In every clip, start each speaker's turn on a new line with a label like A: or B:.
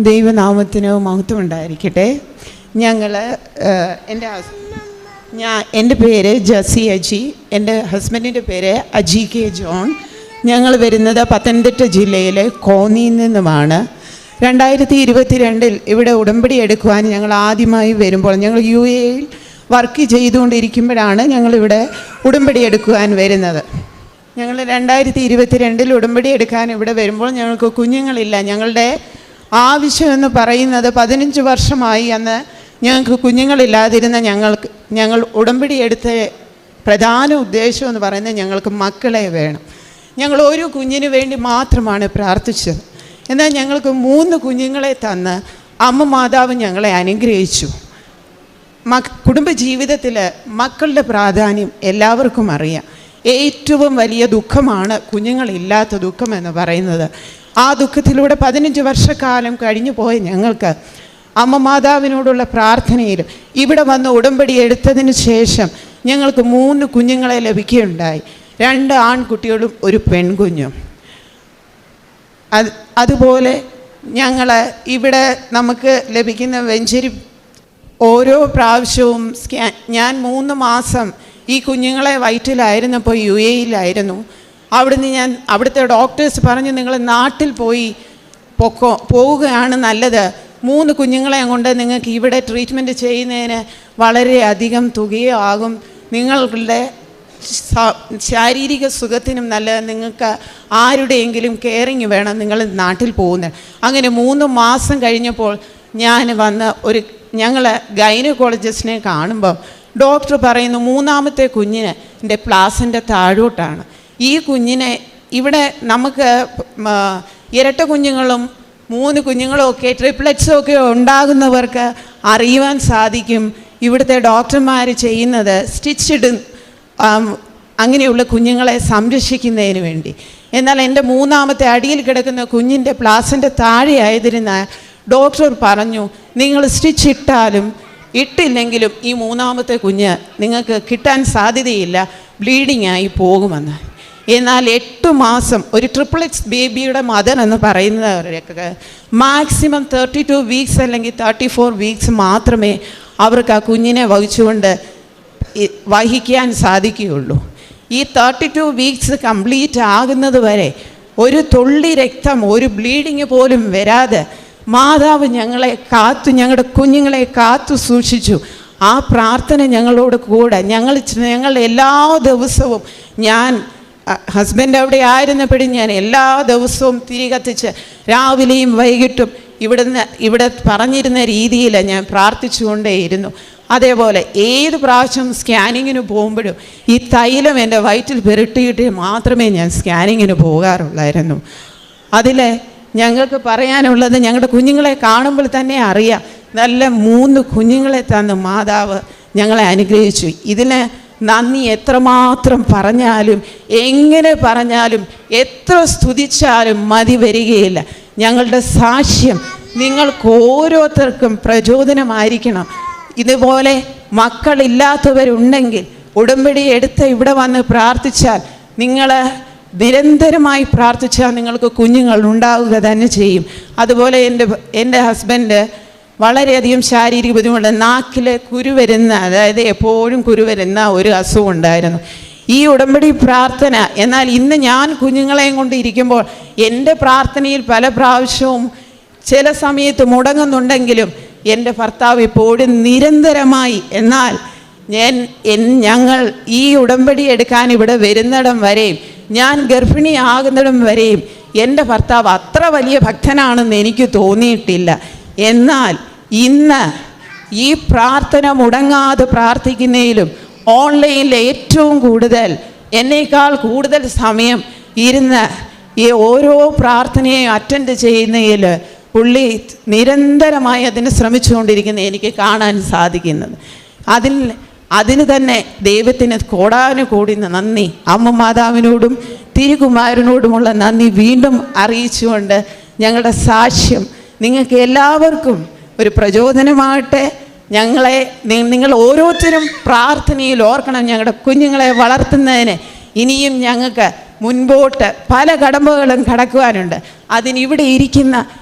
A: ദൈവനാമത്തിന് മഹത്വം ഉണ്ടായിരിക്കട്ടെ. എൻ്റെ പേര് ജസി അജി, എൻ്റെ ഹസ്ബൻഡിൻ്റെ പേര് അജി കെ ജോൺ. ഞങ്ങൾ വരുന്നത് പത്തനംതിട്ട ജില്ലയിലെ കോന്നിയിൽ നിന്നുമാണ്. 2022 ഇവിടെ ഉടമ്പടി എടുക്കുവാൻ ഞങ്ങൾ ആദ്യമായി വരുമ്പോൾ, ഞങ്ങൾ UAE വർക്ക് ചെയ്തുകൊണ്ടിരിക്കുമ്പോഴാണ് ഞങ്ങളിവിടെ ഉടമ്പടി എടുക്കുവാൻ വരുന്നത്. ഞങ്ങൾ 2022 ഉടമ്പടി എടുക്കാൻ ഇവിടെ വരുമ്പോൾ ഞങ്ങൾക്ക് കുഞ്ഞുങ്ങളില്ല. ഞങ്ങളുടെ ആവശ്യമെന്ന് പറയുന്നത് 15 വർഷമായി അന്ന് ഞങ്ങൾക്ക് കുഞ്ഞുങ്ങളില്ലാതിരുന്ന ഞങ്ങൾ ഉടമ്പടി എടുത്ത പ്രധാന ഉദ്ദേശം എന്ന് പറയുന്നത് ഞങ്ങൾക്ക് മക്കളെ വേണം. ഞങ്ങൾ ഒരു കുഞ്ഞിന് വേണ്ടി മാത്രമാണ് പ്രാർത്ഥിച്ചത്. എന്നാൽ ഞങ്ങൾക്ക് 3 കുഞ്ഞുങ്ങളെ തന്ന് അമ്മ മാതാവ് ഞങ്ങളെ അനുഗ്രഹിച്ചു. കുടുംബജീവിതത്തിൽ മക്കളുടെ പ്രാധാന്യം എല്ലാവർക്കും അറിയാം. ഏറ്റവും വലിയ ദുഃഖമാണ് കുഞ്ഞുങ്ങളില്ലാത്ത ദുഃഖം എന്ന് പറയുന്നത്. ആ ദുഃഖത്തിലൂടെ 15 വർഷക്കാലം കഴിഞ്ഞു പോയ ഞങ്ങൾക്ക് അമ്മ മാതാവിനോടുള്ള പ്രാർത്ഥനയിലും ഇവിടെ വന്ന് ഉടമ്പടി എടുത്തതിന് ശേഷം ഞങ്ങൾക്ക് 3 കുഞ്ഞുങ്ങളെ ലഭിക്കുകയുണ്ടായി. 2 ആൺകുട്ടികളും ഒരു പെൺകുഞ്ഞും. അതുപോലെ ഞങ്ങൾ ഇവിടെ നമുക്ക് ലഭിക്കുന്ന വെഞ്ചരി ഓരോ പ്രാവശ്യവും ഞാൻ 3 മാസം ഈ കുഞ്ഞുങ്ങളെ വയറ്റിലായിരുന്നപ്പോൾ UAE അവിടുത്തെ ഡോക്ടേഴ്സ് പറഞ്ഞു, നിങ്ങൾ നാട്ടിൽ പോവുകയാണ് നല്ലത്. 3 കുഞ്ഞുങ്ങളെ കൊണ്ട് നിങ്ങൾക്ക് ഇവിടെ ട്രീറ്റ്മെൻറ്റ് ചെയ്യുന്നതിന് വളരെയധികം തുകയാകും. നിങ്ങളുടെ ശാരീരിക സുഖത്തിനും നല്ലത്. നിങ്ങൾക്ക് ആരുടെയെങ്കിലും കെയറിങ് വേണം, നിങ്ങൾ നാട്ടിൽ പോകുന്നത്. അങ്ങനെ 3 മാസം കഴിഞ്ഞപ്പോൾ ഞാൻ വന്ന് ഞങ്ങൾ ഗൈനക്കോളജിസ്റ്റിനെ കാണുമ്പോൾ ഡോക്ടർ പറയുന്നു, 3ാമത്തെ കുഞ്ഞിന് എൻ്റെ പ്ലാസൻ്റെ താഴോട്ടാണ്. ഈ കുഞ്ഞിനെ ഇവിടെ നമുക്ക് ഇരട്ട കുഞ്ഞുങ്ങളും 3 കുഞ്ഞുങ്ങളും ഒക്കെ ട്രിപ്ലെറ്റ്സും ഒക്കെ ഉണ്ടാകുന്നവർക്ക് അറിയുവാൻ സാധിക്കും. ഇവിടുത്തെ ഡോക്ടർമാർ ചെയ്യുന്നത് സ്റ്റിച്ചിഡ് അങ്ങനെയുള്ള കുഞ്ഞുങ്ങളെ സംരക്ഷിക്കുന്നതിന് വേണ്ടി. എന്നാൽ എൻ്റെ 3ാമത്തെ അടിയിൽ കിടക്കുന്ന കുഞ്ഞിൻ്റെ പ്ലാസൻ്റെ താഴെ ആയതിനാൽ ഡോക്ടർ പറഞ്ഞു, നിങ്ങൾ സ്റ്റിച്ച് ഇട്ടില്ലെങ്കിലും ഈ 3ാമത്തെ കുഞ്ഞ് നിങ്ങൾക്ക് കിട്ടാൻ സാധ്യതയില്ല, ബ്ലീഡിങ് ആയി പോകുമെന്ന്. എന്നാൽ 8 മാസം ഒരു ട്രിപ്പിൾഎക്സ് ബേബിയുടെ മദർ എന്ന് പറയുന്നവരൊക്കെ മാക്സിമം 32 വീക്സ് അല്ലെങ്കിൽ 34 വീക്സ് മാത്രമേ അവർക്ക് ആ കുഞ്ഞിനെ വഹിക്കാൻ സാധിക്കുകയുള്ളൂ. ഈ 32 വീക്സ് കംപ്ലീറ്റ് ആകുന്നത് വരെ ഒരു തുള്ളി രക്തം, ഒരു ബ്ലീഡിങ് പോലും വരാതെ മാതാവ് ഞങ്ങളുടെ കുഞ്ഞുങ്ങളെ കാത്തു സൂക്ഷിച്ചു. ആ പ്രാർത്ഥന ഞങ്ങളോട് കൂടെ ഞങ്ങൾ എല്ലാ ദിവസവും, ഞാൻ ഹസ്ബൻഡ് അവിടെ ആയിരുന്നപ്പോഴും ഞാൻ എല്ലാ ദിവസവും തിരി കത്തിച്ച് രാവിലെയും വൈകിട്ടും ഇവിടെ പറഞ്ഞിരുന്ന രീതിയിൽ ഞാൻ പ്രാർത്ഥിച്ചുകൊണ്ടേയിരുന്നു. അതേപോലെ ഏത് പ്രാവശ്യം സ്കാനിങ്ങിന് പോകുമ്പോഴും ഈ തൈലം എൻ്റെ വയറ്റിൽ പുരട്ടിയിട്ട് മാത്രമേ ഞാൻ സ്കാനിങ്ങിന് പോകാറുള്ളായിരുന്നു. അതിൽ ഞങ്ങൾക്ക് പറയാനുള്ളത്, ഞങ്ങളുടെ കുഞ്ഞുങ്ങളെ കാണുമ്പോൾ തന്നെ അറിയാം, നല്ല 3 കുഞ്ഞുങ്ങളെ തന്ന് മാതാവ് ഞങ്ങളെ അനുഗ്രഹിച്ചു. ഇതിന് നന്ദി എത്രമാത്രം പറഞ്ഞാലും, എങ്ങനെ പറഞ്ഞാലും, എത്ര സ്തുതിച്ചാലും മതി വരികയില്ല. ഞങ്ങളുടെ സാക്ഷ്യം നിങ്ങൾക്ക് ഓരോരുത്തർക്കും പ്രചോദനമായിരിക്കണം. ഇതുപോലെ മക്കളില്ലാത്തവരുണ്ടെങ്കിൽ ഉടമ്പടി എടുത്ത് ഇവിടെ വന്ന് പ്രാർത്ഥിച്ചാൽ, നിങ്ങൾ നിരന്തരമായി പ്രാർത്ഥിച്ചാൽ നിങ്ങൾക്ക് കുഞ്ഞുങ്ങൾ ഉണ്ടാവുക തന്നെ ചെയ്യും. അതുപോലെ എൻ്റെ ഹസ്ബൻഡ് വളരെയധികം ശാരീരിക ബുദ്ധിമുട്ട്, നാക്കിൽ കുരുവരുന്ന, അതായത് എപ്പോഴും കുരുവരുന്ന ഒരു അസുഖം ഉണ്ടായിരുന്നു. ഈ ഉടമ്പടി പ്രാർത്ഥന, എന്നാൽ ഇന്ന് ഞാൻ കുഞ്ഞുങ്ങളെയും കൊണ്ട് ഇരിക്കുമ്പോൾ എൻ്റെ പ്രാർത്ഥനയിൽ പല പ്രാവശ്യവും ചില സമയത്ത് മുടങ്ങുന്നുണ്ടെങ്കിലും എൻ്റെ ഭർത്താവ് എപ്പോഴും നിരന്തരമായി, എന്നാൽ ഞങ്ങൾ ഈ ഉടമ്പടി എടുക്കാൻ ഇവിടെ വരുന്നിടം വരെയും, ഞാൻ ഗർഭിണിയാകുന്നിടം വരെയും എൻ്റെ ഭർത്താവ് അത്ര വലിയ ഭക്തനാണെന്ന് എനിക്ക് തോന്നിയിട്ടില്ല. എന്നാൽ ഇന്ന് ഈ പ്രാർത്ഥന മുടങ്ങാതെ പ്രാർത്ഥിക്കുന്നതിലും ഓൺലൈനിൽ ഏറ്റവും കൂടുതൽ, എന്നേക്കാൾ കൂടുതൽ സമയം ഇരുന്ന് ഈ ഓരോ പ്രാർത്ഥനയെയും അറ്റൻഡ് ചെയ്യുന്നതിൽ പുള്ളി നിരന്തരമായി അതിന് ശ്രമിച്ചുകൊണ്ടിരിക്കുന്ന എനിക്ക് കാണാൻ സാധിക്കുന്നത്. അതിന് തന്നെ ദൈവത്തിന് കോടാനുകൂടി നന്ദി, അമ്മ മാതാവിനോടും തിരുകുമാരനോടുമുള്ള നന്ദി വീണ്ടും അറിയിച്ചുകൊണ്ട് ഞങ്ങളുടെ സാക്ഷ്യം നിങ്ങൾക്ക് എല്ലാവർക്കും ഒരു പ്രചോദനമാകട്ടെ. നിങ്ങൾ ഓരോരുത്തരും പ്രാർത്ഥനയിൽ ഓർക്കണം, ഞങ്ങളുടെ കുഞ്ഞുങ്ങളെ വളർത്തുന്നതിന് ഇനിയും ഞങ്ങൾക്ക് മുൻപോട്ട് പല കടമ്പകളും കടക്കുവാനുണ്ട്. അതിനിവിടെ ഇരിക്കുന്ന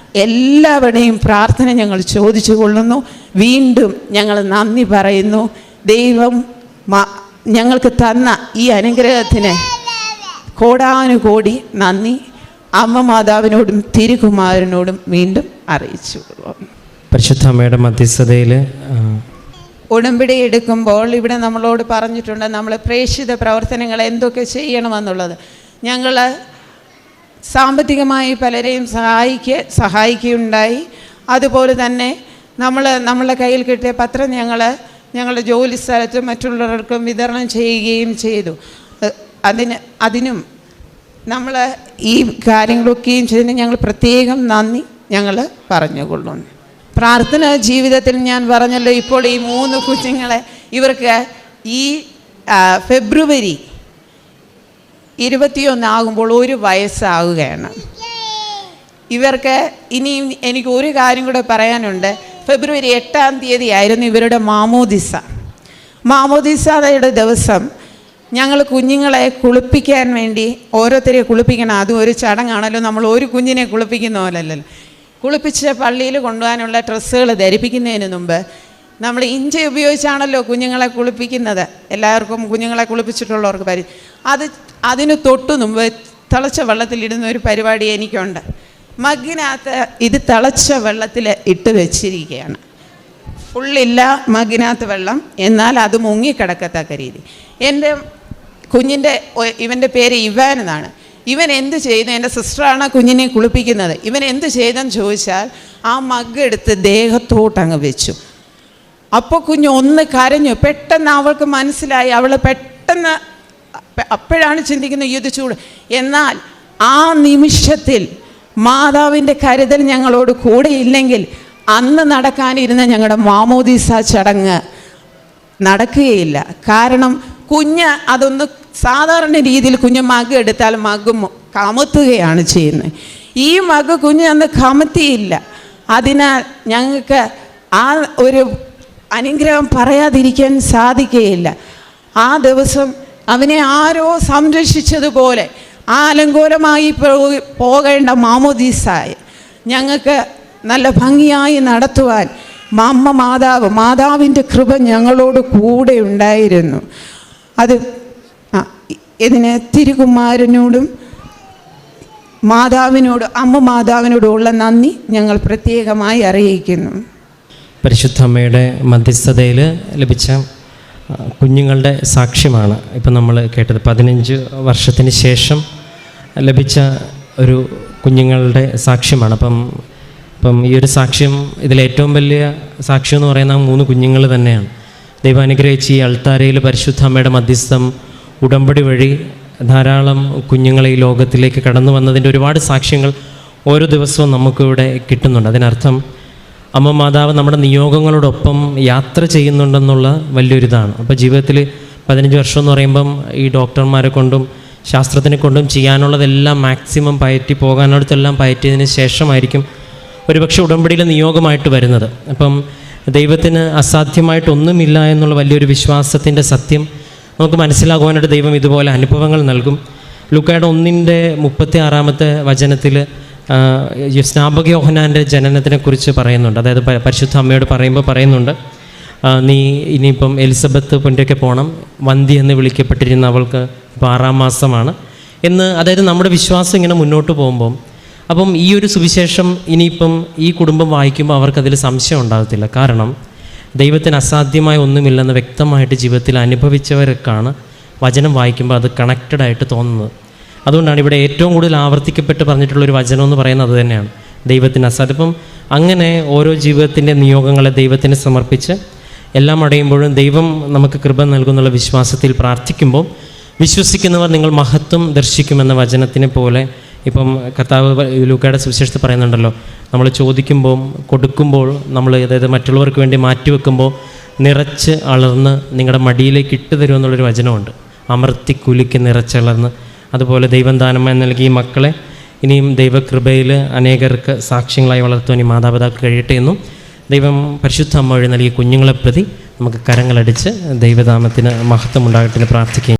A: എല്ലാവരുടെയും പ്രാർത്ഥന ഞങ്ങൾ ചോദിച്ചു കൊള്ളുന്നു. വീണ്ടും ഞങ്ങൾ നന്ദി പറയുന്നു. ദൈവം ഞങ്ങൾക്ക് തന്ന ഈ അനുഗ്രഹത്തിന് കോടാനുകോടി നന്ദി അമ്മ മാതാവിനോടും തിരുകുമാരനോടും വീണ്ടും അറിയിച്ചു.
B: പരിശുദ്ധ അമ്മയുടെ മധ്യസ്ഥതയിൽ
A: ഉടമ്പടി എടുക്കുമ്പോൾ ഇവിടെ നമ്മളോട് പറഞ്ഞിട്ടുണ്ട് നമ്മൾ പ്രേക്ഷിത പ്രവർത്തനങ്ങൾ എന്തൊക്കെ ചെയ്യണമെന്നുള്ളത്. ഞങ്ങൾ സാമ്പത്തികമായി പലരെയും സഹായിക്കുകയുണ്ടായി. അതുപോലെ തന്നെ നമ്മളെ കയ്യിൽ കിട്ടിയ പത്രം ഞങ്ങളുടെ ജോലി സ്ഥലത്ത് മറ്റുള്ളവർക്കും വിതരണം ചെയ്യുകയും ചെയ്തു. അതിനും നമ്മൾ ഈ കാര്യങ്ങളൊക്കെയും ചെയ്തതിന് ഞങ്ങൾ പ്രത്യേകം നന്ദി ഞങ്ങൾ പറഞ്ഞുകൊള്ളുന്നു. പ്രാർത്ഥന ജീവിതത്തിൽ ഞാൻ പറഞ്ഞല്ലോ, ഇപ്പോൾ ഈ 3 കുഞ്ഞുങ്ങളെ ഇവർക്ക് ഈ ഫെബ്രുവരി 21 ആകുമ്പോൾ 1 വയസ്സാവുകയാണ്. ഇവർക്ക് ഇനിയും എനിക്ക് ഒരു കാര്യം കൂടെ പറയാനുണ്ട്. ഫെബ്രുവരി 8-ാം തീയതി ആയിരുന്നു ഇവരുടെ മാമോദിസയുടെ ദിവസം. ഞങ്ങൾ കുഞ്ഞുങ്ങളെ കുളിപ്പിക്കാൻ വേണ്ടി ഓരോരുത്തരെ കുളിപ്പിക്കണം. അതും ഒരു ചടങ്ങാണല്ലോ. നമ്മൾ ഒരു കുഞ്ഞിനെ കുളിപ്പിക്കുന്ന പോലല്ലല്ലോ. കുളിപ്പിച്ച് പള്ളിയിൽ കൊണ്ടുപോകാനുള്ള ഡ്രസ്സുകൾ ധരിപ്പിക്കുന്നതിന് മുമ്പ് നമ്മൾ ഇഞ്ചി ഉപയോഗിച്ചാണല്ലോ കുഞ്ഞുങ്ങളെ കുളിപ്പിക്കുന്നത്. എല്ലാവർക്കും കുഞ്ഞുങ്ങളെ കുളിപ്പിച്ചിട്ടുള്ളവർക്ക് അതിന് തൊട്ടു മുമ്പ് തിളച്ച വെള്ളത്തിലിടുന്ന ഒരു പരിപാടി എനിക്കുണ്ട്. മഗ്ഗിനകത്ത് ഇത് തിളച്ച വെള്ളത്തിൽ ഇട്ട് വെച്ചിരിക്കുകയാണ്. ഫുള്ളില്ല മഗ്ഗിനകത്ത് വെള്ളം, എന്നാൽ അത് മുങ്ങിക്കിടക്കത്തക്ക രീതി. എൻ്റെ ഇവൻ്റെ പേര് ഇവാൻ എന്നാണ്. ഇവൻ എന്ത് ചെയ്തു? എൻ്റെ സിസ്റ്ററാണ് കുഞ്ഞിനെ കുളിപ്പിക്കുന്നത്. ഇവൻ എന്ത് ചെയ്തെന്ന് ചോദിച്ചാൽ ആ മഗ്ഗ് എടുത്ത് ദേഹത്തോട്ടങ്ങ് വെച്ചു. അപ്പോൾ കുഞ്ഞ് ഒന്ന് കരഞ്ഞു. പെട്ടെന്ന് അവൾക്ക് മനസ്സിലായി. അവൾ പെട്ടെന്ന് അപ്പോഴാണ് ചിന്തിക്കുന്നത് ഇത് ചൂട്. എന്നാൽ ആ നിമിഷത്തിൽ മാതാവിൻ്റെ കരുതൽ ഞങ്ങളോട് കൂടെ ഇല്ലെങ്കിൽ അന്ന് നടക്കാനിരുന്ന ഞങ്ങളുടെ മാമോദീസ ചടങ്ങ് നടക്കുകയില്ല. കാരണം കുഞ്ഞ് അതൊന്ന് സാധാരണ രീതിയിൽ കുഞ്ഞ് മഗ് എടുത്താൽ മഗ് കമത്തുകയാണ് ചെയ്യുന്നത്. ഈ മഗ് കുഞ്ഞ് അന്ന് കമത്തിയില്ല. അതിനാൽ ഞങ്ങൾക്ക് ആ ഒരു അനുഗ്രഹം പറയാതിരിക്കാൻ സാധിക്കുകയില്ല. ആ ദിവസം അവനെ ആരോ സംരക്ഷിച്ചതുപോലെ ആലങ്കോലമായി പോകേണ്ട മാമോദീസായ ഞങ്ങൾക്ക് നല്ല ഭംഗിയായി നടത്തുവാൻ മാതാവിൻ്റെ കൃപ ഞങ്ങളോട് കൂടെ ഉണ്ടായിരുന്നു. ഇതിന് തിരുകുമാരനോടും അമ്മ മാതാവിനോടുമുള്ള നന്ദി ഞങ്ങൾ പ്രത്യേകമായി അറിയിക്കുന്നു.
B: പരിശുദ്ധ അമ്മയുടെ മധ്യസ്ഥതയിൽ ലഭിച്ച കുഞ്ഞുങ്ങളുടെ സാക്ഷ്യമാണ് ഇപ്പം നമ്മൾ കേട്ടത്. 15 വർഷത്തിന് ശേഷം ലഭിച്ച ഒരു കുഞ്ഞുങ്ങളുടെ സാക്ഷ്യമാണ്. അപ്പം ഈ ഒരു സാക്ഷ്യം, ഇതിലേറ്റവും വലിയ സാക്ഷ്യം എന്ന് പറയുന്ന 3 കുഞ്ഞുങ്ങൾ തന്നെയാണ്. ദൈവം അനുഗ്രഹിച്ച് ഈ അൾത്താരയിൽ പരിശുദ്ധ അമ്മയുടെ മധ്യസ്ഥം ഉടമ്പടി വഴി ധാരാളം കുഞ്ഞുങ്ങളെ ഈ ലോകത്തിലേക്ക് കടന്നു വന്നതിൻ്റെ ഒരുപാട് സാക്ഷ്യങ്ങൾ ഓരോ ദിവസവും നമുക്കിവിടെ കിട്ടുന്നുണ്ട്. അതിനർത്ഥം അമ്മ മാതാവ് നമ്മുടെ നിയോഗങ്ങളോടൊപ്പം യാത്ര ചെയ്യുന്നുണ്ടെന്നുള്ള വലിയൊരിതാണ്. അപ്പോൾ ജീവിതത്തിൽ 15 വർഷം എന്ന് പറയുമ്പം ഈ ഡോക്ടർമാരെ കൊണ്ടും ശാസ്ത്രത്തിനെ കൊണ്ടും ചെയ്യാനുള്ളതെല്ലാം മാക്സിമം പോകാനുള്ളതെല്ലാം പയറ്റിയതിന് ശേഷമായിരിക്കും ഒരുപക്ഷെ ഉടമ്പടിയിലെ നിയോഗമായിട്ട് വരുന്നത്. അപ്പം ദൈവത്തിന് അസാധ്യമായിട്ടൊന്നുമില്ല എന്നുള്ള വലിയൊരു വിശ്വാസത്തിൻ്റെ സത്യം നമുക്ക് മനസ്സിലാകുവാനായിട്ട് ദൈവം ഇതുപോലെ അനുഭവങ്ങൾ നൽകും. ലൂക്കായുടെ 1:36 വചനത്തിൽ സ്നാപക യോഹന്നാൻ്റെ ജനനത്തിനെക്കുറിച്ച് പറയുന്നുണ്ട്. അതായത് പരിശുദ്ധ അമ്മയോട് പറയുന്നുണ്ട്, നീ ഇനിയിപ്പം എലിസബത്ത് പൊൻ്റെയൊക്കെ പോകണം, വന്തി എന്ന് വിളിക്കപ്പെട്ടിരുന്ന അവൾക്ക് ഇപ്പോൾ 6-ാം മാസമാണ് എന്ന്. അതായത് നമ്മുടെ വിശ്വാസം ഇങ്ങനെ മുന്നോട്ട് പോകുമ്പം അപ്പം ഈ ഒരു സുവിശേഷം ഇനിയിപ്പം ഈ കുടുംബം വായിക്കുമ്പോൾ അവർക്കതിൽ സംശയം ഉണ്ടാകത്തില്ല. കാരണം ദൈവത്തിന് അസാധ്യമായ ഒന്നുമില്ലെന്ന് വ്യക്തമായിട്ട് ജീവിതത്തിൽ അനുഭവിച്ചവർക്കാണ് വചനം വായിക്കുമ്പോൾ അത് കണക്റ്റഡായിട്ട് തോന്നുന്നത്. അതുകൊണ്ടാണ് ഇവിടെ ഏറ്റവും കൂടുതൽ ആവർത്തിക്കപ്പെട്ട് പറഞ്ഞിട്ടുള്ളൊരു വചനം എന്ന് പറയുന്നത് അത് തന്നെയാണ്, ദൈവത്തിന് അസാധ്യം. അപ്പം അങ്ങനെ ഓരോ ജീവിതത്തിൻ്റെ നിയോഗങ്ങളെ ദൈവത്തിന് സമർപ്പിച്ച് എല്ലാം അടയുമ്പോഴും ദൈവം നമുക്ക് കൃപ നൽകുന്നുള്ള വിശ്വാസത്തിൽ പ്രാർത്ഥിക്കുമ്പോൾ വിശ്വസിക്കുന്നവർ നിങ്ങൾ മഹത്വം ദർശിക്കുമെന്ന വചനത്തിനെ പോലെ ഇപ്പം കർത്താവ് ലൂക്കായുടെ സുവിശേഷത്തിൽ പറയുന്നുണ്ടല്ലോ, നമ്മൾ ചോദിക്കുമ്പോൾ കൊടുക്കുമ്പോൾ നമ്മൾ അതായത് മറ്റുള്ളവർക്ക് വേണ്ടി മാറ്റിവെക്കുമ്പോൾ നിറച്ച് അളർന്ന് നിങ്ങളുടെ മടിയിലേക്ക് ഇട്ട് തരുമെന്നുള്ളൊരു വചനമുണ്ട്. അമർത്തി കുലുക്കി നിറച്ചളർന്ന്. അതുപോലെ ദൈവം ദാനമായി നൽകിയ മക്കളെ ഇനിയും ദൈവകൃപയിൽ അനേകർക്ക് സാക്ഷ്യങ്ങളായി വളർത്തുവാൻ ഈ മാതാപിതാക്കൾ കഴിയട്ടെ എന്നും ദൈവം പരിശുദ്ധ അമ്മ വഴി നൽകിയ കുഞ്ഞുങ്ങളെ പ്രതി നമുക്ക് കരങ്ങളടിച്ച് ദൈവനാമത്തിന് മഹത്വം ഉണ്ടാകട്ടെ എന്ന് പ്രാർത്ഥിക്കുകയും